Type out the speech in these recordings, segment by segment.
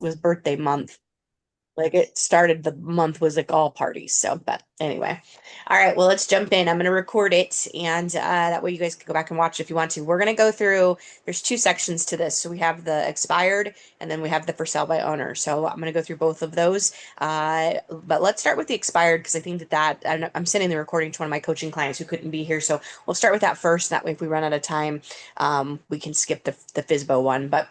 was birthday month. Like it started, the month was like all parties. So, but anyway. All right, well, let's jump in. I'm going to record it and that way you guys can go back and watch it if you want to. We're going to go through, there's two sections to this. So we have the expired and then we have the for sale by owner. So I'm going to go through both of those. But let's start with the expired because I think I'm sending the recording to one of my coaching clients who couldn't be here. So we'll start with that first. That way, if we run out of time, we can skip the FSBO one. But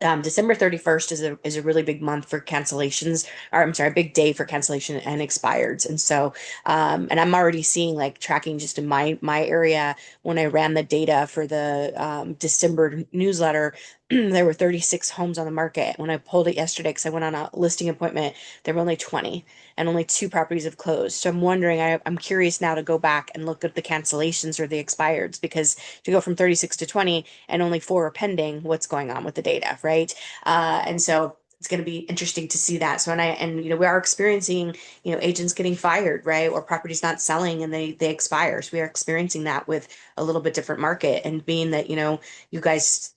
December 31st is a really big month for cancellations, or I'm sorry, a big day for cancellation and expireds. And so, and I'm already seeing like tracking just in my area when I ran the data for the December newsletter, there were 36 homes on the market. When I pulled it yesterday, because I went on a listing appointment, there were only 20 and only two properties have closed. So I'm wondering, I'm curious now to go back and look at the cancellations or the expireds because to go from 36 to 20 and only four are pending, what's going on with the data, right? And so it's going to be interesting to see that. So, we are experiencing, agents getting fired, right? Or properties not selling and they expire. So we are experiencing that with a little bit different market. And being that, you guys,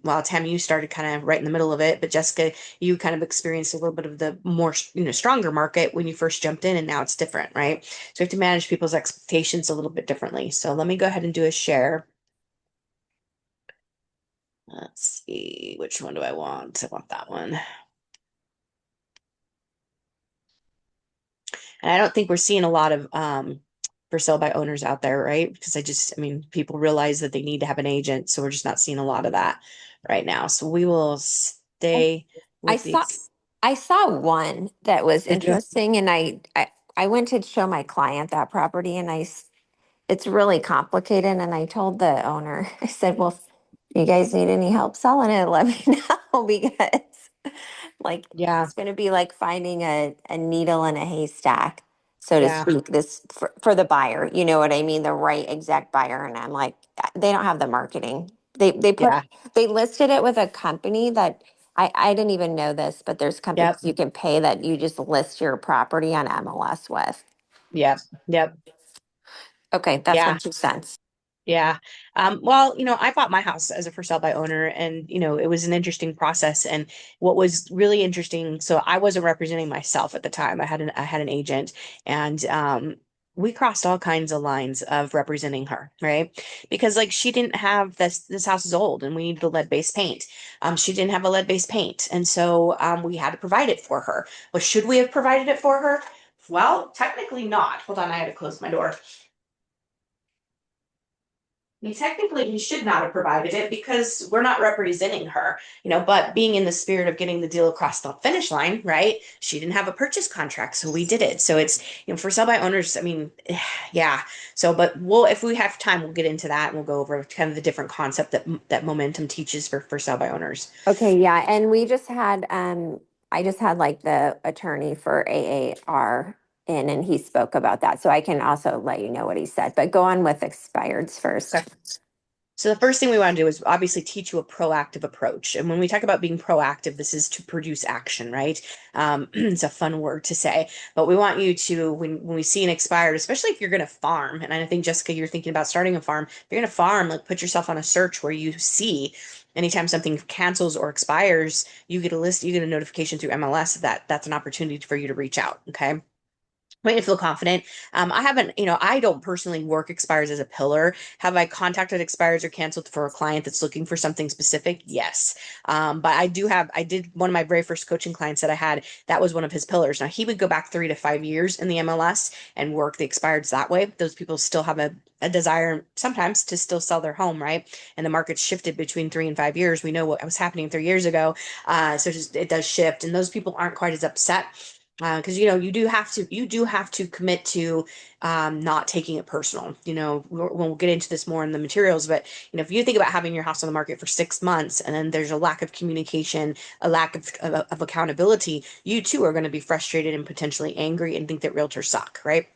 well, Tam, you started kind of right in the middle of it, but Jessica, you kind of experienced a little bit of the more, stronger market when you first jumped in and now it's different, right? So we have to manage people's expectations a little bit differently. So let me go ahead and do a share. Let's see, which one do I want? I want that one. And I don't think we're seeing a lot of for sale by owners out there, right? Because people realize that they need to have an agent, so we're just not seeing a lot of that right now. So we will I, stay I with saw these. I saw one that was Did you? interesting, and I went to show my client that property, and it's really complicated. And I told the owner, I said, "Well, if you guys need any help selling it, let me know because like Yeah, it's going to be like finding a needle in a haystack, so to yeah, speak. This for the buyer, you know what I mean, the right exact buyer." And I'm like, they don't have the marketing. yeah, They listed it with a company that I didn't even know this, but there's companies yep, you can pay that you just list your property on MLS with. yep, yep, Okay, that's my yeah. 2 cents. Yeah. Well, I bought my house as a for sale by owner and, it was an interesting process. And what was really interesting, so I wasn't representing myself at the time. I had an agent and we crossed all kinds of lines of representing her, right? Because like she didn't have this house is old and we needed a lead-based paint. She didn't have a lead-based paint. And so we had to provide it for her. But should we have provided it for her? Well, technically not. Hold on, I had to close my door. Technically, he should not have provided it because we're not representing her, but being in the spirit of getting the deal across the finish line, right? She didn't have a purchase contract, so we did it. So it's, for sell by owners, yeah. So, but if we have time, we'll get into that and we'll go over kind of the different concept that momentum teaches for sell by owners. Okay, yeah, and we just had I just had like the attorney for AAR in and he spoke about that. So I can also let you know what he said. But go on with expireds Okay. first. So the first thing we want to do is obviously teach you a proactive approach. And when we talk about being proactive, this is to produce action, right? It's a fun word to say, but we want you to, when we see an expired, especially if you're going to farm, and I think Jessica, you're thinking about starting a farm. If you're going to farm, like put yourself on a search where you see anytime something cancels or expires, you get a notification through MLS that that's an opportunity for you to reach out. Okay. Want you to feel confident. I haven't, I don't personally work expires as a pillar. Have I contacted expires or canceled for a client that's looking for something specific? Yes. But I did one of my very first coaching clients that I had, that was one of his pillars. Now he would go back 3 to 5 years in the MLS and work the expireds that way. Those people still have a desire sometimes to still sell their home, right? And the market's shifted between 3 and 5 years. We know what was happening 3 years ago. So it does shift. And those people aren't quite as upset because you do have to commit to not taking it personal. We'll get into this more in the materials, but if you think about having your house on the market for 6 months and then there's a lack of communication, a lack of accountability, you too are going to be frustrated and potentially angry and think that realtors suck, right?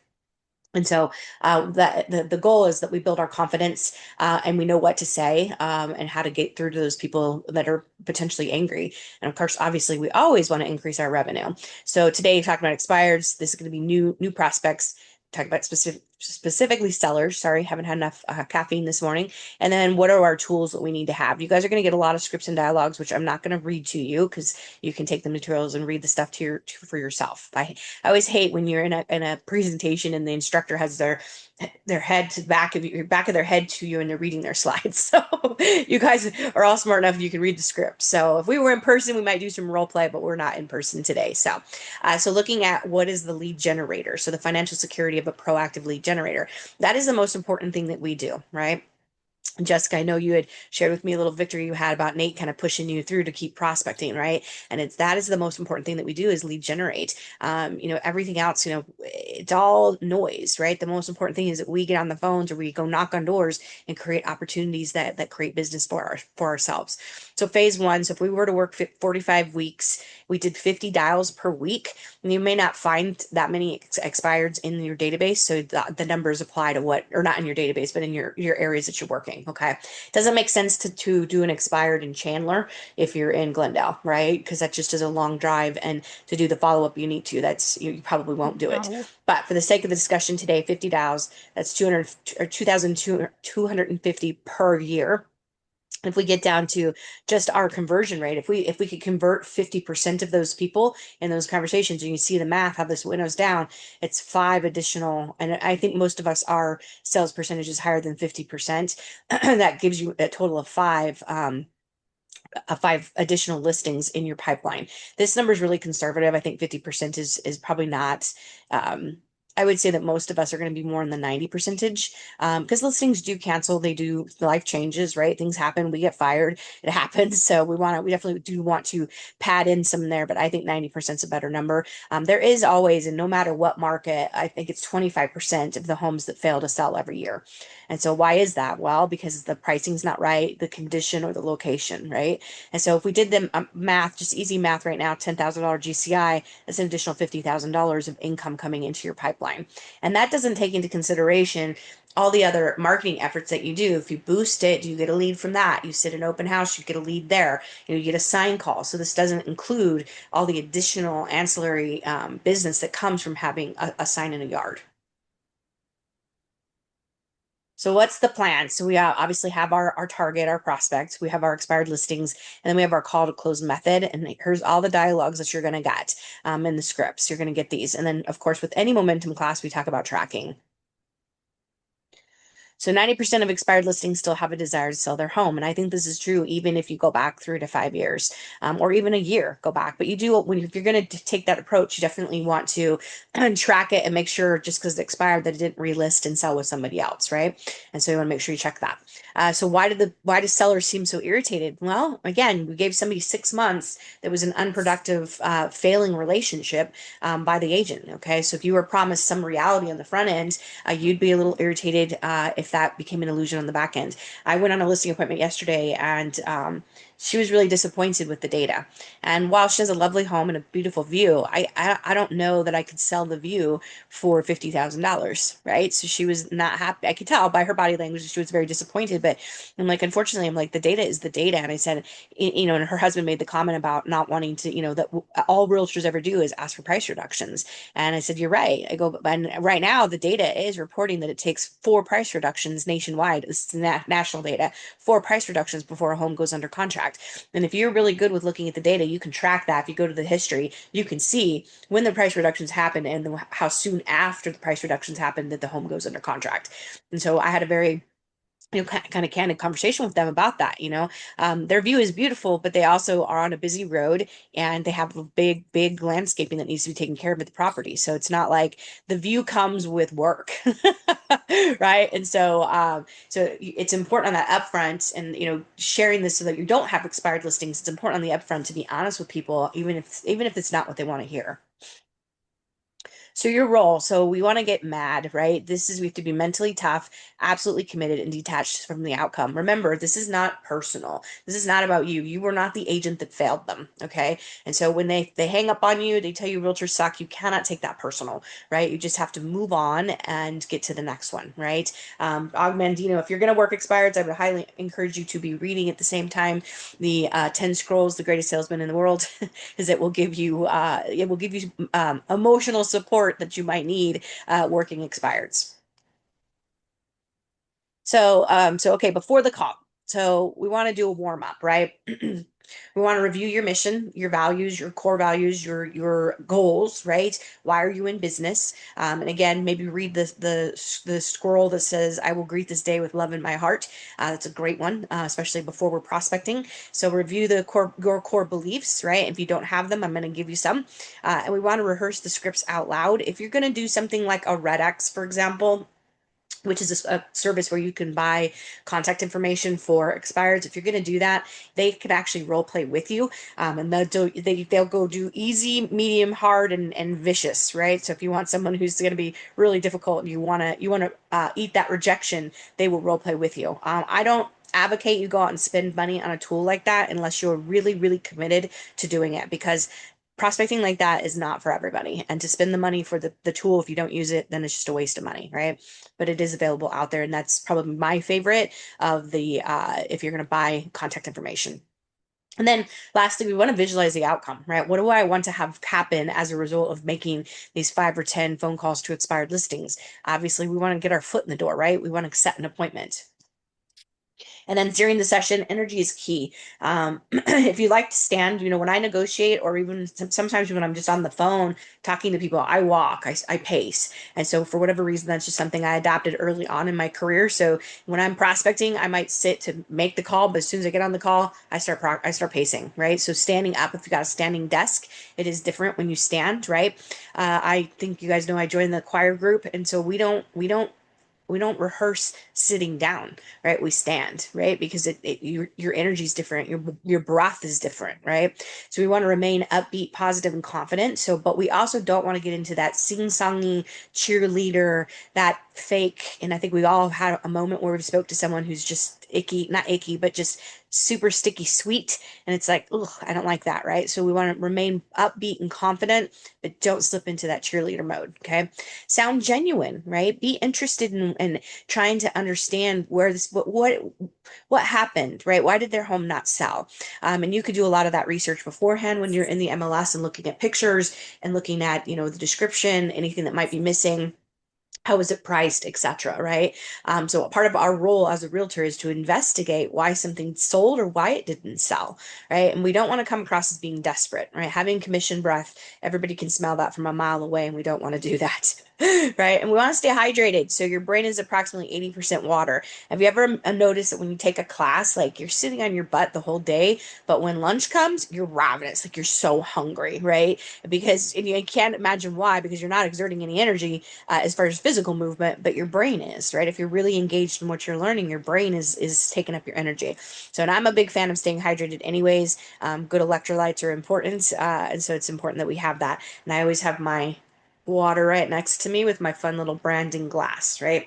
And so that the goal is that we build our confidence and we know what to say and how to get through to those people that are potentially angry. And of course, obviously, we always want to increase our revenue. So today, talking about expireds, this is going to be new prospects. Talk about specifically sellers. Sorry, haven't had enough caffeine this morning. And then what are our tools that we need to have? You guys are going to get a lot of scripts and dialogues, which I'm not going to read to you because you can take the materials and read the stuff for yourself. I always hate when you're in a presentation and the instructor has their head to the back of their head to you and they're reading their slides. So you guys are all smart enough you can read the script. So if we were in person, we might do some role play, but we're not in person today. So looking at what is the lead generator, so the financial security of a proactive lead generator, that is the most important thing that we do, right? Jessica, I know you had shared with me a little victory you had about Nate kind of pushing you through to keep prospecting, right? And it's that is the most important thing that we do is lead generate. Everything else, it's all noise, right? The most important thing is that we get on the phones or we go knock on doors and create opportunities that create business for ourselves. So phase one, so if we were to work 45 weeks, we did 50 dials per week. And you may not find that many expireds in your database, so the numbers apply to what, or not in your database, but in your areas that you're working. Okay, it doesn't make sense to do an expired in Chandler if you're in Glendale, right? Because that just is a long drive, and to do the follow up you need to. That's you probably won't do it. No. But for the sake of the discussion today, 50 dials, that's 200 or 2,250 per year. If we get down to just our conversion rate, if we could convert 50% of those people in those conversations, and you see the math, how this winnows down, it's five additional, and I think most of us our sales percentage is higher than 50%. That gives you a total of five additional listings in your pipeline. This number is really conservative. I think 50% is probably not. I would say that most of us are going to be more in the 90 percentage because listings do cancel. They do life changes, right? Things happen. We get fired. It happens. So we definitely do want to pad in some there, but I think 90% is a better number. There is always, and no matter what market, I think it's 25% of the homes that fail to sell every year. And so why is that? Well, because the pricing's not right, the condition or the location, right? And so if we did the math, just easy math right now, $10,000 GCI, that's an additional $50,000 of income coming into your pipeline. And that doesn't take into consideration all the other marketing efforts that you do. If you boost it, you get a lead from that. You sit an open house, you get a lead there. You get a sign call. So this doesn't include all the additional ancillary business that comes from having a sign in a yard. So what's the plan? So we obviously have our target, our prospects, we have our expired listings, and then we have our call to close method. And here's all the dialogues that you're going to get in the scripts. You're going to get these. And then, of course, with any momentum class, we talk about tracking. So 90% of expired listings still have a desire to sell their home. And I think this is true even if you go back 3 to 5 years or even a year, go back. But you do, if you're going to take that approach, you definitely want to track it and make sure just because it expired that it didn't relist and sell with somebody else, right? And so you want to make sure you check that. So why do sellers seem so irritated? Well, again, we gave somebody 6 months that was an unproductive, failing relationship by the agent. Okay, so if you were promised some reality on the front end, you'd be a little irritated if that became an illusion on the back end. I went on a listing appointment yesterday and she was really disappointed with the data. And while she has a lovely home and a beautiful view, I don't know that I could sell the view for $50,000, right? So she was not happy. I could tell by her body language she was very disappointed. But I'm like, unfortunately, I'm like, the data is the data. And I said, and her husband made the comment about not wanting to, that all realtors ever do is ask for price reductions. And I said, you're right. I go, and right now the data is reporting that it takes 4 price reductions nationwide. This is national data, 4 price reductions before a home goes under contract. And if you're really good with looking at the data, you can track that. If you go to the history, you can see when the price reductions happen and how soon after the price reductions happen that the home goes under contract. And so I had a very kind of candid conversation with them about that. Their view is beautiful, but they also are on a busy road and they have a big landscaping that needs to be taken care of at the property. So it's not like the view comes with work, right? And so it's important on that upfront, and sharing this so that you don't have expired listings. It's important on the upfront to be honest with people, even if it's not what they want to hear. So your role, so we want to get mad, right? We have to be mentally tough, absolutely committed, and detached from the outcome. Remember, this is not personal. This is not about you. You were not the agent that failed them, okay? And so when they hang up on you, they tell you realtors suck, you cannot take that personal, right? You just have to move on and get to the next one, right? Augmendino, if you're going to work expireds, I would highly encourage you to be reading at the same time the 10 Scrolls, the Greatest Salesman in the World, because it will give you emotional support that you might need working expireds. So okay, before the call. So we want to do a warm up, right? We want to review your mission, your values, your core values, your goals, right? Why are you in business? And again, maybe read the scroll that says, "I will greet this day with love in my heart." That's a great one, especially before we're prospecting. So review the core your core beliefs, right? If you don't have them, I'm going to give you some, and we want to rehearse the scripts out loud. If you're going to do something like a Red X, for example, which is a service where you can buy contact information for expireds. If you're going to do that, they can actually role play with you, and they'll go do easy, medium, hard, and vicious, right? So if you want someone who's going to be really difficult and you want to eat that rejection, they will role play with you. I don't advocate you go out and spend money on a tool like that unless you're really, really committed to doing it, because prospecting like that is not for everybody. And to spend the money for the tool, if you don't use it, then it's just a waste of money, right? But it is available out there. And that's probably my favorite of the, if you're going to buy contact information. And then lastly, we want to visualize the outcome, right? What do I want to have happen as a result of making these 5 or 10 phone calls to expired listings? Obviously, we want to get our foot in the door, right? We want to set an appointment. And then during the session, energy is key. If you like to stand, when I negotiate, or even sometimes when I'm just on the phone talking to people, I walk, I pace. And so for whatever reason, that's just something I adopted early on in my career. So when I'm prospecting, I might sit to make the call, but as soon as I get on the call, I start pacing, right? So standing up, if you got a standing desk, it is different when you stand, right? I think you guys know I joined the choir group, and so we don't rehearse sitting down, right? We stand, right? Because your energy is different, your breath is different, right? So we want to remain upbeat, positive, and confident. So, but we also don't want to get into that sing-songy cheerleader, that fake. And I think we all had a moment where we spoke to someone who's just icky, not icky, but just super sticky sweet, and it's like, ugh, I don't like that, right? So we want to remain upbeat and confident, but don't slip into that cheerleader mode. Okay, sound genuine, right? Be interested in trying to understand where this what happened, right? Why did their home not sell? And you could do a lot of that research beforehand when you're in the MLS and looking at pictures and looking at, the description, anything that might be missing, how is it priced, etc., right? So part of our role as a realtor is to investigate why something sold or why it didn't sell, right? And we don't want to come across as being desperate, right? Having commission breath, everybody can smell that from a mile away, and we don't want to do that. Right? And we want to stay hydrated. So your brain is approximately 80% water. Have you ever noticed that when you take a class, like you're sitting on your butt the whole day, but when lunch comes, you're ravenous, like you're so hungry, right? Because and you can't imagine why, because you're not exerting any energy as far as physical movement, but your brain is, right? If you're really engaged in what you're learning, your brain is taking up your energy. So, and I'm a big fan of staying hydrated anyways. Good electrolytes are important, and so it's important that we have that. And I always have my water right next to me with my fun little branding glass, right?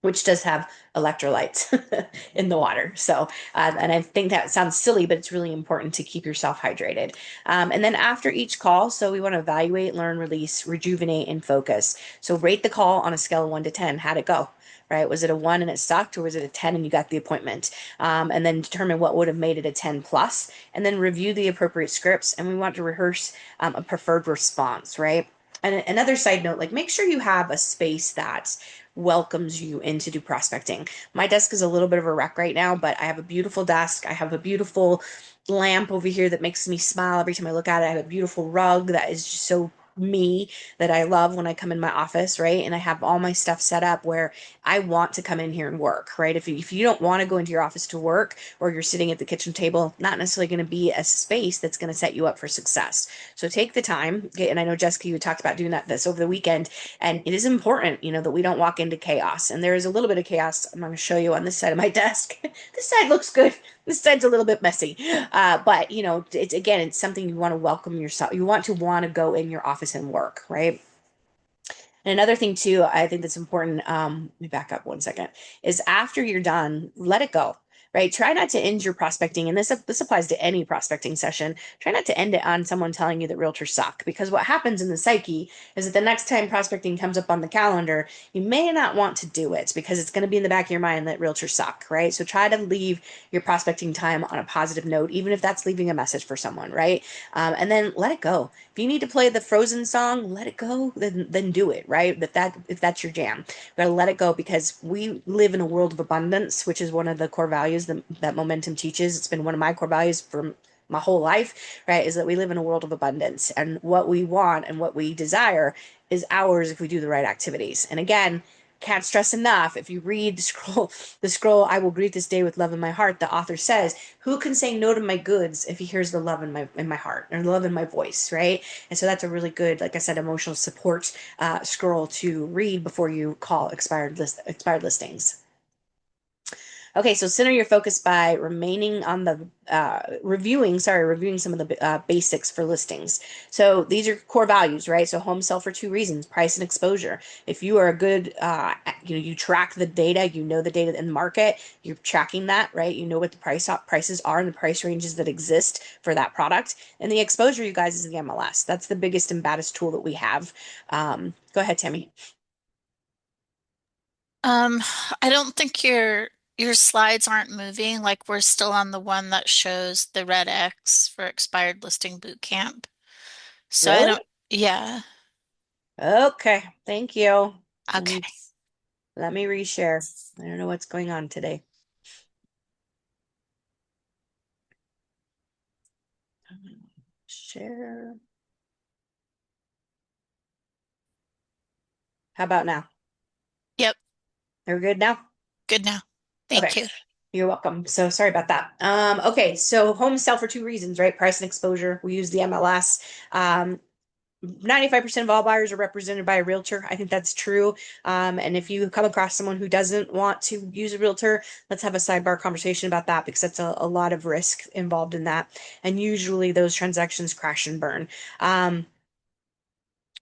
Which does have electrolytes in the water. So, and I think that sounds silly, but it's really important to keep yourself hydrated. And then after each call, so we want to evaluate, learn, release, rejuvenate, and focus. So rate the call on a scale of 1 to 10. How'd it go? Right? Was it a 1 and it sucked, or was it a 10 and you got the appointment? And then determine what would have made it a 10 plus, and then review the appropriate scripts. And we want to rehearse a preferred response, right? And another side note, like make sure you have a space that welcomes you in to do prospecting. My desk is a little bit of a wreck right now, but I have a beautiful desk. I have a beautiful lamp over here that makes me smile every time I look at it. I have a beautiful rug that is just so me, that I love when I come in my office, right? And I have all my stuff set up where I want to come in here and work, right? If you don't want to go into your office to work, or you're sitting at the kitchen table, not necessarily going to be a space that's going to set you up for success. So take the time, and I know Jessica, you talked about doing this over the weekend, and it is important, that we don't walk into chaos. And there is a little bit of chaos I'm going to show you on this side of my desk. This side looks good. This side's a little bit messy. But it's something you want to welcome yourself. You want to go in your office and work, right? And another thing too, I think that's important, let me back up 1 second, is after you're done, let it go. right? Try not to end your prospecting, and this applies to any prospecting session. Try not to end it on someone telling you that realtors suck, because what happens in the psyche is that the next time prospecting comes up on the calendar, you may not want to do it because it's going to be in the back of your mind that realtors suck, right? So try to leave your prospecting time on a positive note, even if that's leaving a message for someone, right? And then let it go. If you need to play the Frozen song, let it go. Then do it, right? If that's your jam, we gotta let it go because we live in a world of abundance, which is one of the core values that Momentum teaches. It's been one of my core values for my whole life, right? Is that we live in a world of abundance, and what we want and what we desire is ours if we do the right activities. And again, can't stress enough, if you read the scroll I will greet this day with love in my heart, the author says, who can say no to my goods if he hears the love in my heart, or the love in my voice, right? And so that's a really good, like I said, emotional support scroll to read before you call expired listings. Okay, so center your focus by remaining on the reviewing some of the basics for listings. So these are core values, right? So homes sell for two reasons: price and exposure. If you are a good, you track the data, you know the data in the market, you're tracking that, right? You know what the prices are and the price ranges that exist for that product. And the exposure, you guys, is the MLS. That's the biggest and baddest tool that we have. Go ahead, Tammy. Um, I don't think your slides aren't moving. Like we're still on the one that shows the red X for expired listing boot camp. So I Really? don't, yeah. Okay, thank you. Let Okay. me let me reshare. I don't know what's going on today. Share. How about now? Yep. Are we good now? Good now. Okay. Thank you. You're welcome. So sorry about that. Okay, so homes sell for two reasons, right? Price and exposure. We use the MLS. 95% of all buyers are represented by a realtor. I think that's true. And if you come across someone who doesn't want to use a realtor, let's have a sidebar conversation about that because that's a lot of risk involved in that. And usually those transactions crash and burn.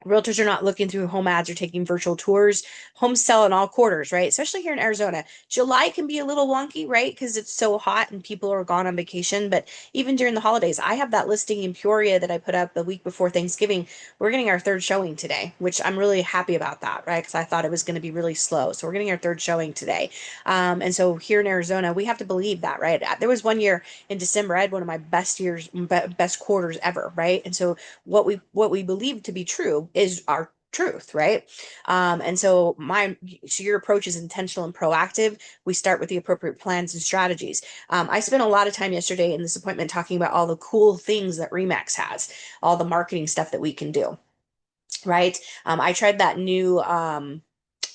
Realtors are not looking through home ads or taking virtual tours. Homes sell in all quarters, right? Especially here in Arizona. July can be a little wonky, right? Because it's so hot and people are gone on vacation. But even during the holidays, I have that listing in Peoria that I put up the week before Thanksgiving. We're getting our third showing today, which I'm really happy about that, right? Because I thought it was going to be really slow. So we're getting our third showing today. And so here in Arizona, we have to believe that, right? There was one year in December, I had one of my best years, best quarters ever, right? And so what we believe to be true is our truth, right? So your approach is intentional and proactive. We start with the appropriate plans and strategies. I spent a lot of time yesterday in this appointment talking about all the cool things that Remax has, all the marketing stuff that we can do, right? I tried that new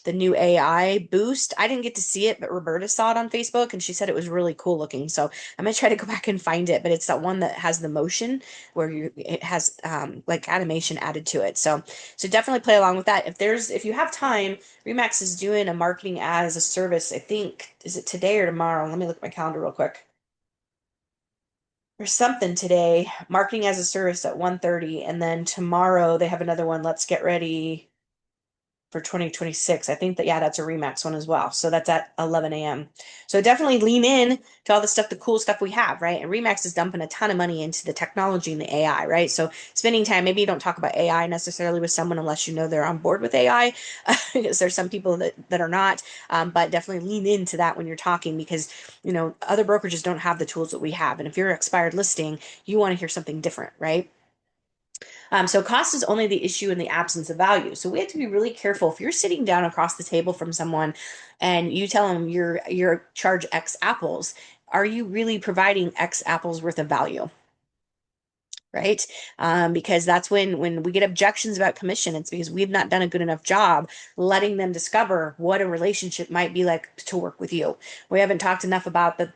the new AI boost. I didn't get to see it, but Roberta saw it on Facebook and she said it was really cool looking. So I'm gonna try to go back and find it, but it's that one that has the motion where it has like animation added to it. So definitely play along with that. If you have time, Remax is doing a marketing as a service. I think, is it today or tomorrow? Let me look at my calendar real quick. There's something today, marketing as a service at 1:30, and then tomorrow they have another one. Let's get ready for 2026. I think that, yeah, that's a Remax one as well. So that's at 11 a.m. So definitely lean in to all the stuff, the cool stuff we have, right? And Remax is dumping a ton of money into the technology and the AI, right? So spending time, maybe you don't talk about AI necessarily with someone unless you know they're on board with AI, because there's some people that are not, but definitely lean into that when you're talking because, other brokerages don't have the tools that we have. And if you're an expired listing, you want to hear something different, right? So cost is only the issue in the absence of value. So we have to be really careful. If you're sitting down across the table from someone and you tell them you're charge X apples, are you really providing X apples worth of value? Right? Because that's when we get objections about commission, it's because we've not done a good enough job letting them discover what a relationship might be like to work with you. We haven't talked enough about the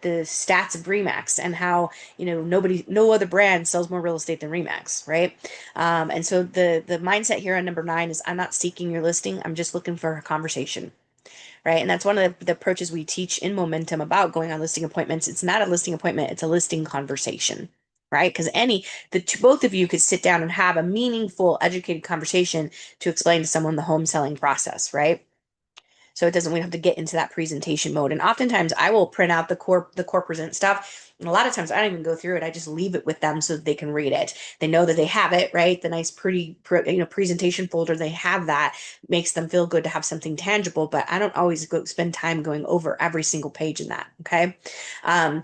stats of Remax and how no other brand sells more real estate than Remax, right? And so the mindset here on number 9 is I'm not seeking your listing, I'm just looking for a conversation, right? And that's one of the approaches we teach in Momentum about going on listing appointments. It's not a listing appointment, it's a listing conversation, right? Because both of you could sit down and have a meaningful, educated conversation to explain to someone the home selling process, right? So it doesn't, we don't have to get into that presentation mode. And oftentimes I will print out the core present stuff. And a lot of times I don't even go through it. I just leave it with them so that they can read it. They know that they have it, right? The nice, pretty, presentation folder, they have that, makes them feel good to have something tangible, but I don't always go spend time going over every single page in that. Okay. Um,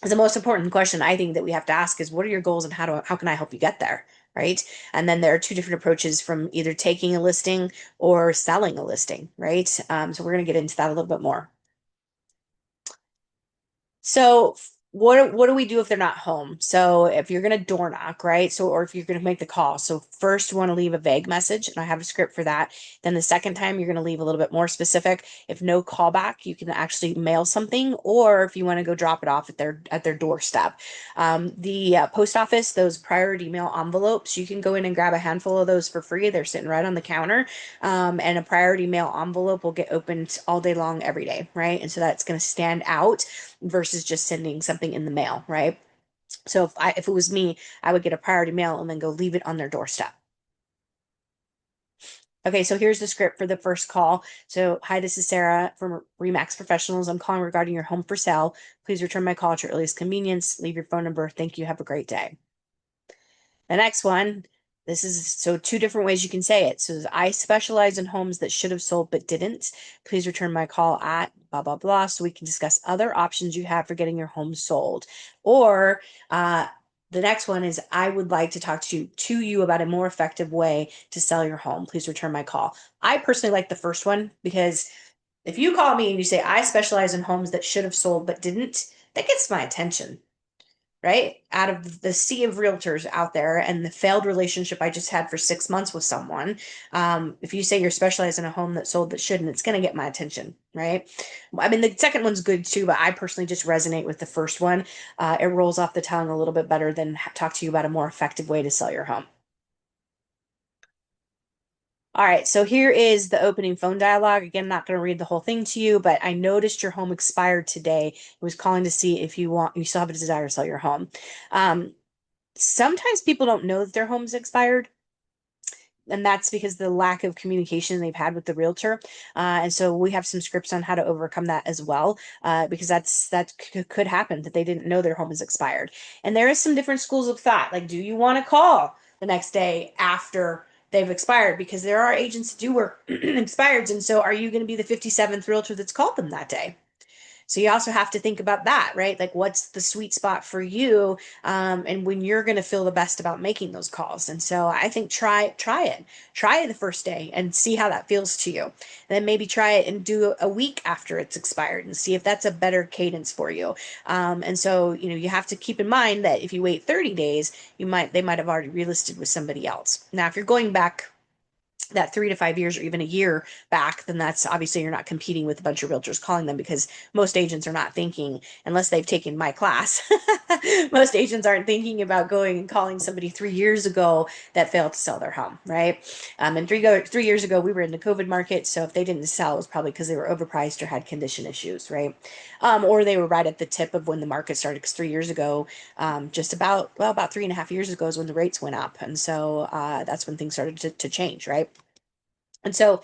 the most important question I think that we have to ask is what are your goals and how can I help you get there? Right. And then there are two different approaches from either taking a listing or selling a listing, right? So we're going to get into that a little bit more. So what do we do if they're not home? So if you're going to door knock, right? So or if you're going to make the call. So first you want to leave a vague message, and I have a script for that. Then the second time you're going to leave a little bit more specific. If no callback, you can actually mail something, or if you want to go drop it off at their doorstep. The post office, those priority mail envelopes, you can go in and grab a handful of those for free. They're sitting right on the counter. And a priority mail envelope will get opened all day long every day, right? And so that's going to stand out versus just sending something in the mail, right? So if it was me, I would get a priority mail and then go leave it on their doorstep. Okay, so here's the script for the first call. So, hi, this is Sarah from Remax Professionals. I'm calling regarding your home for sale. Please return my call at your earliest convenience. Leave your phone number. Thank you. Have a great day. The next one, this is so two different ways you can say it. So I specialize in homes that should have sold but didn't. Please return my call at blah, blah, blah, so we can discuss other options you have for getting your home sold. Or the next one is I would like to talk to you about a more effective way to sell your home. Please return my call. I personally like the first one because if you call me and you say I specialize in homes that should have sold but didn't, that gets my attention, right? Out of the sea of realtors out there and the failed relationship I just had for 6 months with someone, if you say you're specialized in a home that sold that shouldn't, it's going to get my attention, right? I mean, the second one's good too, but I personally just resonate with the first one. It rolls off the tongue a little bit better than talk to you about a more effective way to sell your home. All right, so here is the opening phone dialogue. Again, not going to read the whole thing to you, but I noticed your home expired today. I was calling to see if you still have a desire to sell your home. Sometimes people don't know that their home's expired, and that's because the lack of communication they've had with the realtor. And so we have some scripts on how to overcome that as well, because could happen that they didn't know their home is expired. And there is some different schools of thought. Like, do you want to call the next day after they've expired? Because there are agents that do work expireds, and so are you going to be the 57th realtor that's called them that day? So you also have to think about that, right? Like what's the sweet spot for you, and when you're going to feel the best about making those calls. And so I think try it the first day and see how that feels to you. And then maybe try it and do a week after it's expired and see if that's a better cadence for you. And so, you have to keep in mind that if you wait 30 days, they might have already relisted with somebody else. Now, if you're going back that 3 to 5 years or even a year back, then that's obviously you're not competing with a bunch of realtors calling them, because most agents are not thinking, unless they've taken my class, most agents aren't thinking about going and calling somebody 3 years ago that failed to sell their home, right? And 3 years ago, we were in the COVID market. So if they didn't sell, it was probably because they were overpriced or had condition issues, right? Or they were right at the tip of when the market started, because 3 years ago, about 3.5 years ago is when the rates went up. And so that's when things started to change, right? And so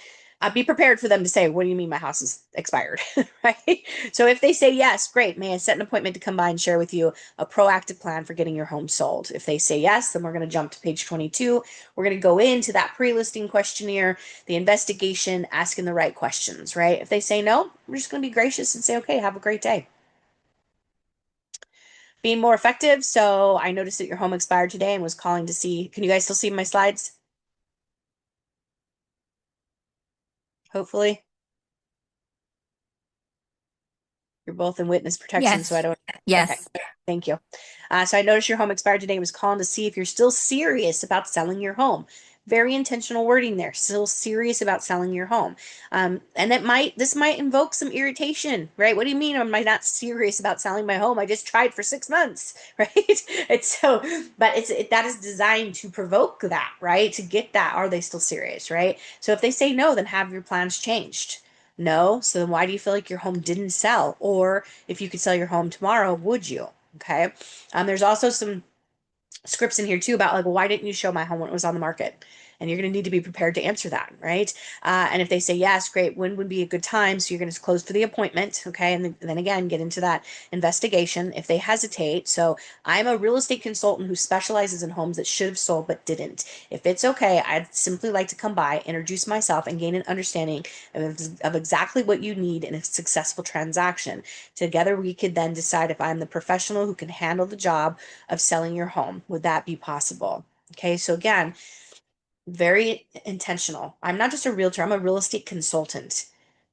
be prepared for them to say, what do you mean my house is expired? Right? So if they say yes, great. May I set an appointment to come by and share with you a proactive plan for getting your home sold? If they say yes, then we're going to jump to page 22. We're going to go into that pre-listing questionnaire, the investigation, asking the right questions, right? If they say no, we're just going to be gracious and say, okay, have a great day. Being more effective. So I noticed that your home expired today and was calling to see, can you guys still see my slides? Hopefully. You're both in witness protection, so I Yes. don't. Okay, Yes. thank you. So I noticed your home expired today. I was calling to see if you're still serious about selling your home. Very intentional wording there. Still serious about selling your home, and this might invoke some irritation, right? What do you mean? Am I not serious about selling my home? I just tried for 6 months, right? It's so, but that is designed to provoke that, right? To get that. Are they still serious, right? So if they say no, then have your plans changed. No. So then why do you feel like your home didn't sell? Or if you could sell your home tomorrow, would you? Okay. There's also some scripts in here too about like, well, why didn't you show my home when it was on the market? And you're going to need to be prepared to answer that, right? And if they say yes, great, when would be a good time? So you're going to close for the appointment, okay? And then again, get into that investigation. If they hesitate, so I'm a real estate consultant who specializes in homes that should have sold but didn't. If it's okay, I'd simply like to come by, introduce myself, and gain an understanding of exactly what you need in a successful transaction. Together, we could then decide if I'm the professional who can handle the job of selling your home. Would that be possible? Okay, so again, very intentional. I'm not just a realtor, I'm a real estate consultant.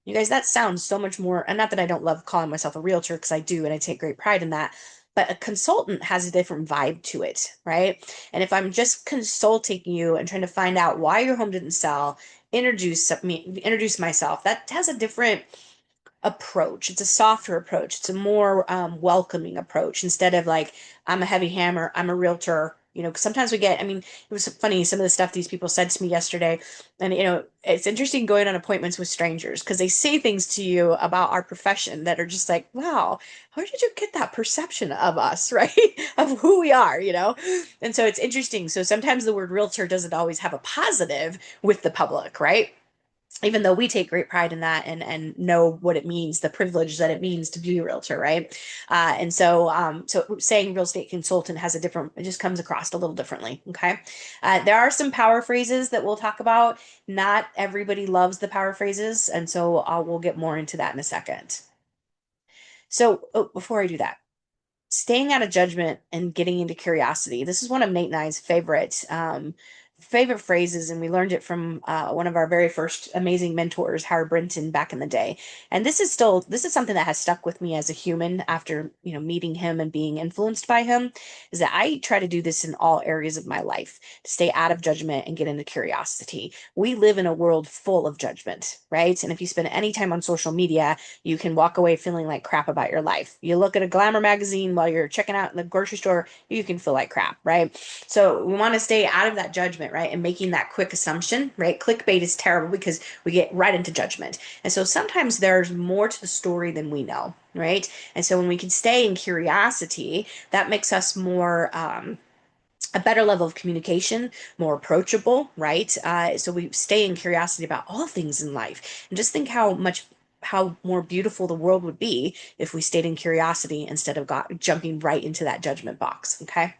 You guys, that sounds so much more, and not that I don't love calling myself a realtor because I do and I take great pride in that, but a consultant has a different vibe to it, right? And if I'm just consulting you and trying to find out why your home didn't sell, introduce myself, that has a different approach. It's a softer approach. It's a more welcoming approach instead of like, I'm a heavy hammer, I'm a realtor. You know, 'cause sometimes we get, I mean, it was funny, some of the stuff these people said to me yesterday. And, you know, it's interesting going on appointments with strangers because they say things to you about our profession that are just like, wow, where did you get that perception of us, right? Of who we are, you know? And so it's interesting. So sometimes the word realtor doesn't always have a positive with the public, right? Even though we take great pride in that and know what it means, the privilege that it means to be a realtor, right? So saying real estate consultant has a different, it just comes across a little differently. Okay. There are some power phrases that we'll talk about. Not everybody loves the power phrases. And so we'll get more into that in a second. So before I do that, staying out of judgment and getting into curiosity. This is one of Nate and I's favorite phrases, and we learned it from one of our very first amazing mentors, Howard Brinton, back in the day. And this is something that has stuck with me as a human after meeting him and being influenced by him. Is that I try to do this in all areas of my life to stay out of judgment and get into curiosity. We live in a world full of judgment, right? And if you spend any time on social media, you can walk away feeling like crap about your life. You look at a glamour magazine while you're checking out in the grocery store, you can feel like crap, right? So we want to stay out of that judgment, right? And making that quick assumption, right? Clickbait is terrible because we get right into judgment. And so sometimes there's more to the story than we know, right? And so when we can stay in curiosity, that makes us more a better level of communication, more approachable, right? So we stay in curiosity about all things in life, and just think how more beautiful the world would be if we stayed in curiosity instead of jumping right into that judgment box. Okay.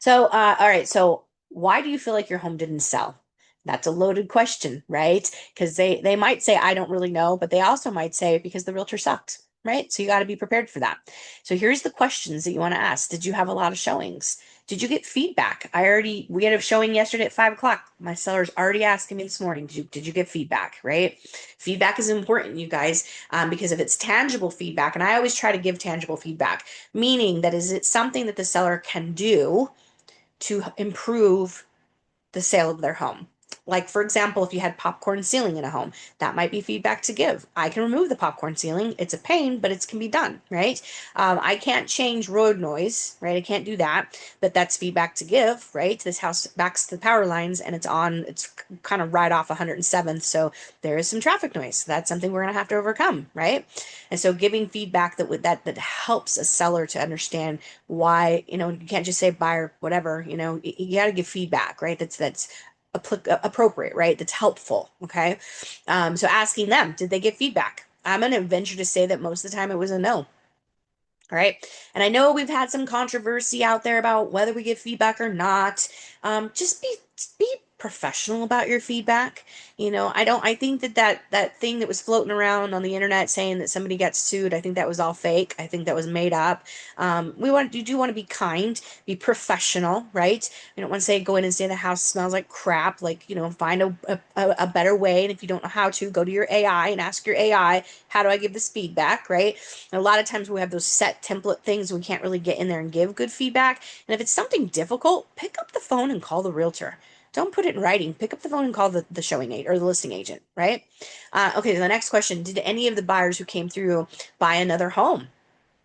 So, all right. So, why do you feel like your home didn't sell? That's a loaded question, right? Because they might say, I don't really know, but they also might say because the realtor sucked, right? So you got to be prepared for that. So here's the questions that you want to ask. Did you have a lot of showings? Did you get feedback? We had a showing yesterday at 5 o'clock. My seller's already asking me this morning, did you get feedback, right? Feedback is important, you guys, because if it's tangible feedback, and I always try to give tangible feedback, meaning that is it something that the seller can do to improve the sale of their home. Like, for example, if you had popcorn ceiling in a home, that might be feedback to give. I can remove the popcorn ceiling. It's a pain, but it can be done, right? I can't change road noise, right? I can't do that, but that's feedback to give, right? This house backs to the power lines and it's kind of right off 107th. So there is some traffic noise. That's something we're going to have to overcome, right? And so giving feedback that helps a seller to understand why, you can't just say buy or whatever, you got to give feedback, right? That's appropriate, right? That's helpful. Okay. So asking them, did they get feedback? I'm going to venture to say that most of the time it was a no. All right. And I know we've had some controversy out there about whether we give feedback or not. Just be professional about your feedback. I think that thing that was floating around on the internet saying that somebody got sued, I think that was all fake. I think that was made up. You do want to be kind, be professional, right? You don't want to say go in and say the house smells like crap. Like, find a better way. And if you don't know how to, go to your AI and ask your AI, how do I give this feedback, right? And a lot of times we have those set template things, we can't really get in there and give good feedback. And if it's something difficult, pick up the phone and call the realtor. Don't put it in writing. Pick up the phone and call the showing aid or the listing agent, right? Okay, the next question. Did any of the buyers who came through buy another home?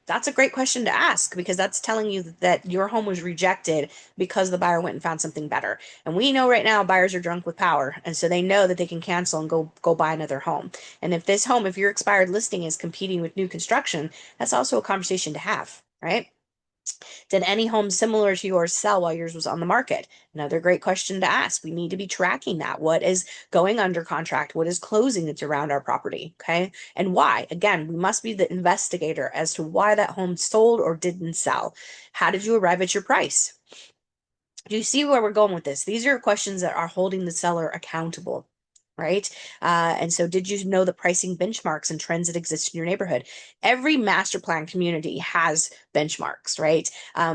That's a great question to ask because that's telling you that your home was rejected because the buyer went and found something better. And we know right now buyers are drunk with power. And so they know that they can cancel and go buy another home. And if your expired listing is competing with new construction, that's also a conversation to have, right? Did any home similar to yours sell while yours was on the market? Another great question to ask. We need to be tracking that. What is going under contract? What is closing that's around our property? Okay. And why? Again, we must be the investigator as to why that home sold or didn't sell. How did you arrive at your price? Do you see where we're going with this? These are questions that are holding the seller accountable, right? And so, did you know the pricing benchmarks and trends that exist in your neighborhood? Every master plan community has benchmarks, right?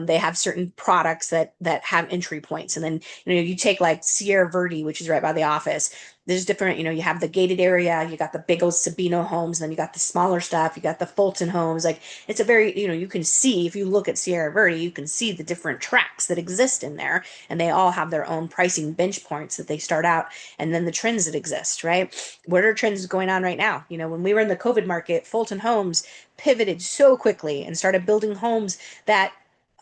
They have certain products that have entry points, and then you take like Sierra Verde, which is right by the office. There's different, you have the gated area, you got the big old Sabino homes, and then you got the smaller stuff, you got the Fulton homes. Like it's a very, you can see if you look at Sierra Verde, you can see the different tracks that exist in there, and they all have their own pricing bench points that they start out, and then the trends that exist, right? What are trends going on right now? When we were in the COVID market, Fulton Homes pivoted so quickly and started building homes that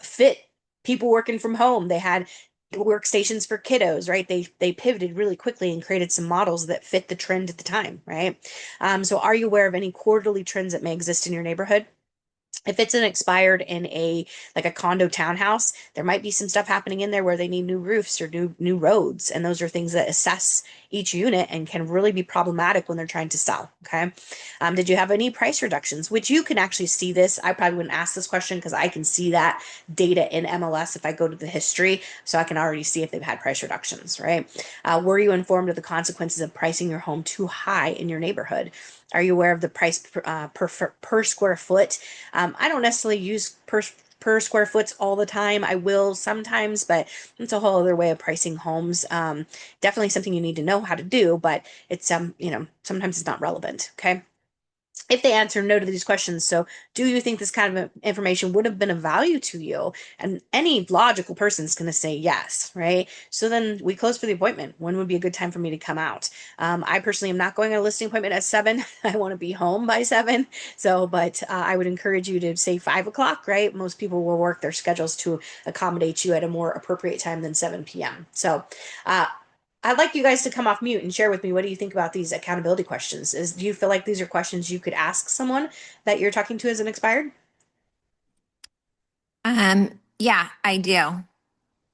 fit people working from home. They had workstations for kiddos, right? They pivoted really quickly and created some models that fit the trend at the time, right? So are you aware of any quarterly trends that may exist in your neighborhood? If it's an expired in a condo townhouse, there might be some stuff happening in there where they need new roofs or new roads, and those are things that assess each unit and can really be problematic when they're trying to sell. Okay. Did you have any price reductions? Which you can actually see this. I probably wouldn't ask this question because I can see that data in MLS if I go to the history, so I can already see if they've had price reductions. Right. Were you informed of the consequences of pricing your home too high in your neighborhood? Are you aware of the price per square foot? I don't necessarily use per square foot all the time. I will sometimes, but it's a whole other way of pricing homes. Definitely something you need to know how to do, but it's sometimes it's not relevant. Okay. If they answer no to these questions, so do you think this kind of information would have been of value to you? And any logical person is going to say yes, right? So then we close for the appointment. When would be a good time for me to come out? I personally am not going on a listing appointment at 7. I want to be home by 7. So, but I would encourage you to say 5 o'clock, right? Most people will work their schedules to accommodate you at a more appropriate time than 7 p.m. So, I'd like you guys to come off mute and share with me, what do you think about these accountability questions? Do you feel like these are questions you could ask someone that you're talking to as an expired? Yeah, I do.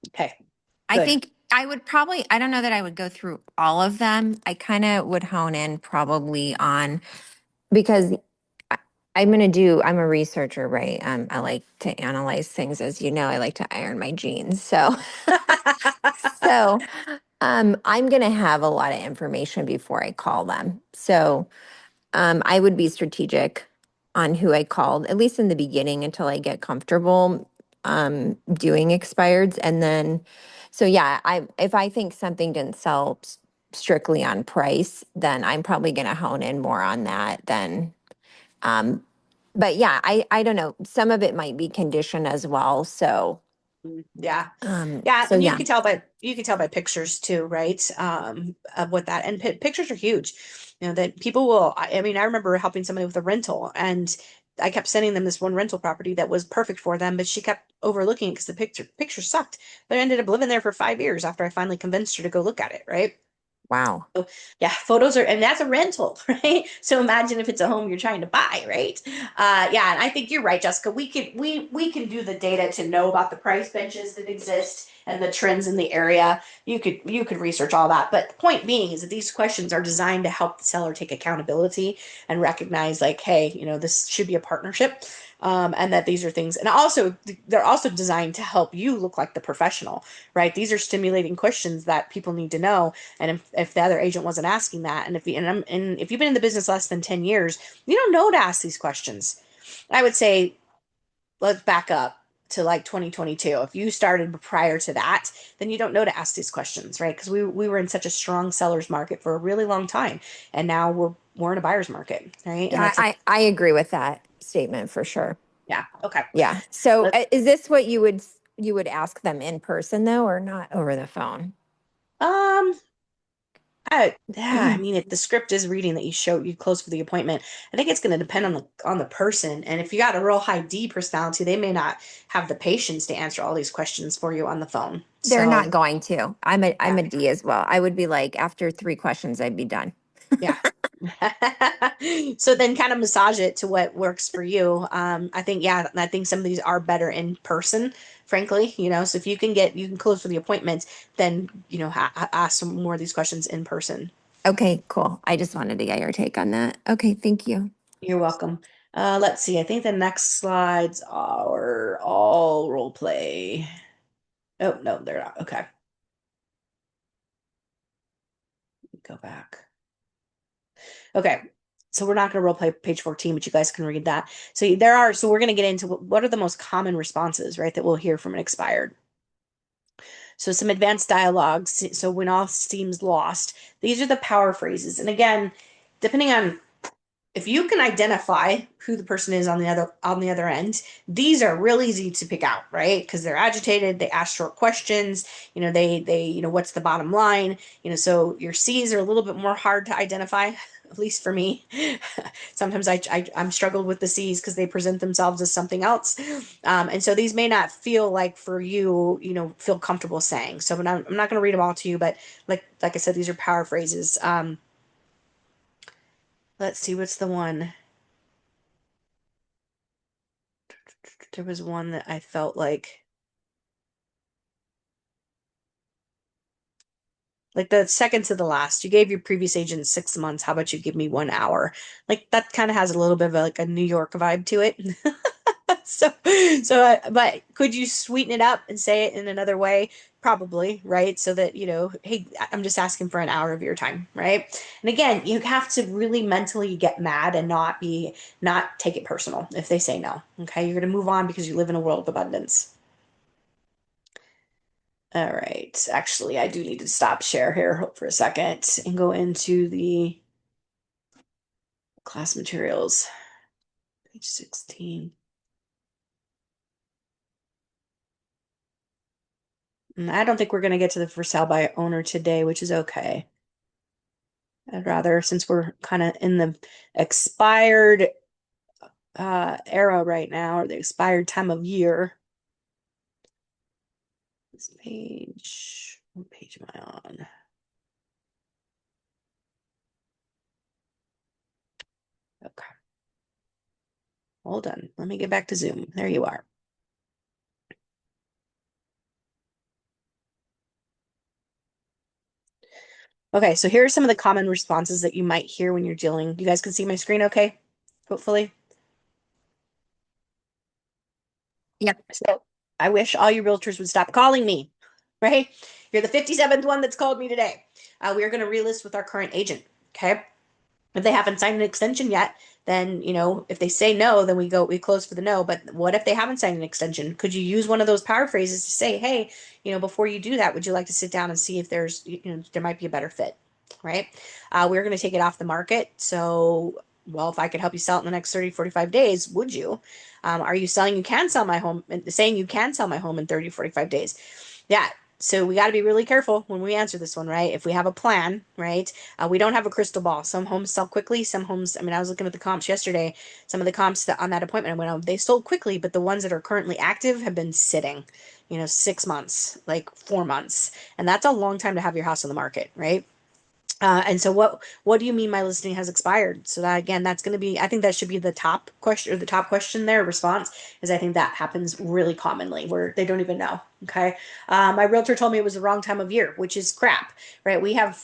Okay, I good. think I would probably, I don't know that I would go through all of them. I kind of would hone in probably on, because I- I'm a researcher, right? I like to analyze things, as you know, I like to iron my jeans. So, so I'm going to have a lot of information before I call them. So, I would be strategic on who I called, at least in the beginning, until I get comfortable doing expireds. And then, so yeah, if I think something didn't sell strictly on price, then I'm probably going to hone in more on that than. Um, but yeah, I don't know. Some of it might be condition as well. So Yeah. Yeah, so and yeah, you can tell by pictures too, right? Of what that, and pictures are huge. That people will. I mean, I remember helping somebody with a rental, and I kept sending them this one rental property that was perfect for them, but she kept overlooking it because the picture sucked. But I ended up living there for 5 years after I finally convinced her to go look at it, right? wow. Yeah, photos are, and that's a rental, right? So imagine if it's a home you're trying to buy, right? Yeah, and I think you're right, Jessica. We can do the data to know about the price benches that exist and the trends in the area. You could research all that, but the point being is that these questions are designed to help the seller take accountability and recognize, like, hey, this should be a partnership. And that these are things, and also they're also designed to help you look like the professional, right? These are stimulating questions that people need to know, and if the other agent wasn't asking that, and if you've been in the business less than 10 years, you don't know to ask these questions. I would say let's back up to like 2022. If you started prior to that, then you don't know to ask these questions, right? Because we were in such a strong seller's market for a really long time, and now we're in a buyer's market, right? And Yeah, that's a I agree with that statement for sure. yeah. Okay. Yeah. So Let's is this what you would ask them in person though, or not over the phone? um yeah, I mean, if the script is reading that you close for the appointment, I think it's going to depend on the person. And if you got a real high D personality, they may not have the patience to answer all these questions for you on the phone. They're So, not going to. I'm yeah, a D as well. I would be like, after 3 questions, I'd be done. yeah. So then kind of massage it to what works for you. I think, yeah, I think some of these are better in person, frankly, so if you can close for the appointments, then, ask some more of these questions in person. Okay, cool. I just wanted to get your take on that. Okay, thank you. You're welcome. Let's see. I think the next slides are all role play. Oh, no, they're not. Okay. Go back. Okay. So we're not going to role play page 14, but you guys can read that. So we're going to get into what are the most common responses, right, that we'll hear from an expired. So some advanced dialogues. So when all seems lost, these are the power phrases. And again, depending on if you can identify who the person is on the other end, these are real easy to pick out, right? Because they're agitated, they ask short questions, what's the bottom line? So your C's are a little bit more hard to identify, at least for me. Sometimes I'm struggled with the C's because they present themselves as something else. And so these may not feel like for you, feel comfortable saying. So I'm not going to read them all to you, but like I said, these are power phrases. Let's see, what's the one? There was one that I felt like the second to the last. You gave your previous agent 6 months. How about you give me 1 hour? Like that kind of has a little bit of like a New York vibe to it. So, but could you sweeten it up and say it in another way? Probably, right? So that, hey, I'm just asking for an hour of your time, right? And again, you have to really mentally get mad and not take it personal if they say no. Okay. You're going to move on because you live in a world of abundance. All right. Actually, I do need to stop share here for a second and go into the class materials, page 16. And I don't think we're going to get to the for sale by owner today, which is okay. I'd rather, since we're kind of in the expired era right now, or the expired time of year. This page, what page am I on? Okay. Hold on. Let me get back to Zoom. There you are. Okay, so here are some of the common responses that you might hear when you're dealing. You guys can see my screen okay? Hopefully. Yep. So I wish all your realtors would stop calling me, right? You're the 57th one that's called me today. We are going to relist with our current agent. Okay. If they haven't signed an extension yet, then, if they say no, then we close for the no. But what if they haven't signed an extension? Could you use one of those power phrases to say, hey, before you do that, would you like to sit down and see if there might be a better fit, right? We're going to take it off the market. So, well, if I could help you sell it in the next 30, 45 days, would you? Are you saying you can sell my home in 30, 45 days? Yeah. So we got to be really careful when we answer this one, right? If we have a plan, right? We don't have a crystal ball. Some homes sell quickly. Some homes, I mean, I was looking at the comps yesterday. Some of the comps on that appointment I went on, they sold quickly, but the ones that are currently active have been sitting, 6 months, like 4 months. And that's a long time to have your house on the market, right? And so what do you mean my listing has expired? So that again, that's going to be, I think that should be the top question or the top question there, response, is I think that happens really commonly where they don't even know. Okay. My realtor told me it was the wrong time of year, which is crap, right? We have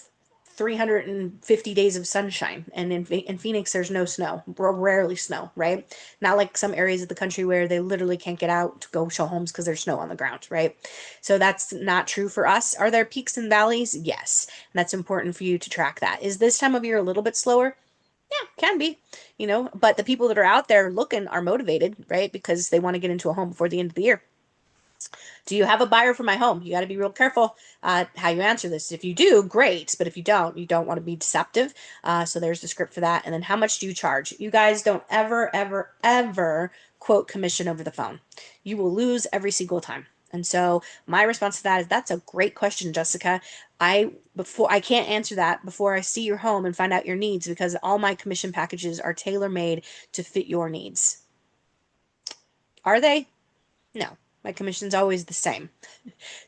350 days of sunshine, and in Phoenix there's no snow, rarely snow, right? Not like some areas of the country where they literally can't get out to go show homes because there's snow on the ground, right? So that's not true for us. Are there peaks and valleys? Yes. And that's important for you to track that. Is this time of year a little bit slower? Yeah, can be, but the people that are out there looking are motivated, right? Because they want to get into a home before the end of the year. Do you have a buyer for my home? You got to be real careful how you answer this. If you do, great. But if you don't want to be deceptive. So there's the script for that. And then how much do you charge? You guys don't ever, ever, ever quote commission over the phone. You will lose every single time. And so my response to that is that's a great question, Jessica. I can't answer that before I see your home and find out your needs because all my commission packages are tailor-made to fit your needs. Are they? No. My commission's always the same.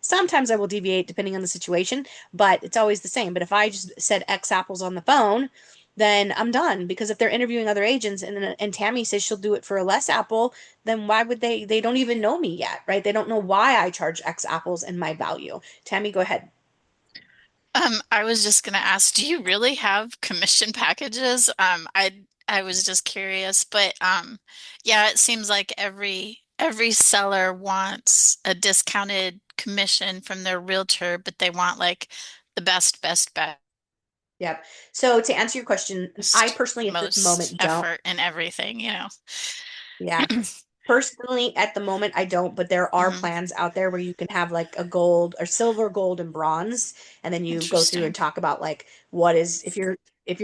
Sometimes I will deviate depending on the situation, but it's always the same. But if I just said X apples on the phone, then I'm done. Because if they're interviewing other agents and Tammy says she'll do it for a less apple, then why would they don't even know me yet, right? They don't know why I charge X apples and my value. Tammy, go ahead. I was just gonna ask, do you really have commission packages? I was just curious, but yeah, it seems like every seller wants a discounted commission from their realtor, but they want like the Yep. So to answer your question, I best, personally at this most moment don't. effort and everything, you know. Yeah. Personally, at the moment, I don't, but there are Mhm. plans out there where you can have like a gold or silver, gold, and bronze, and then you go through and Interesting. talk about like what is if you're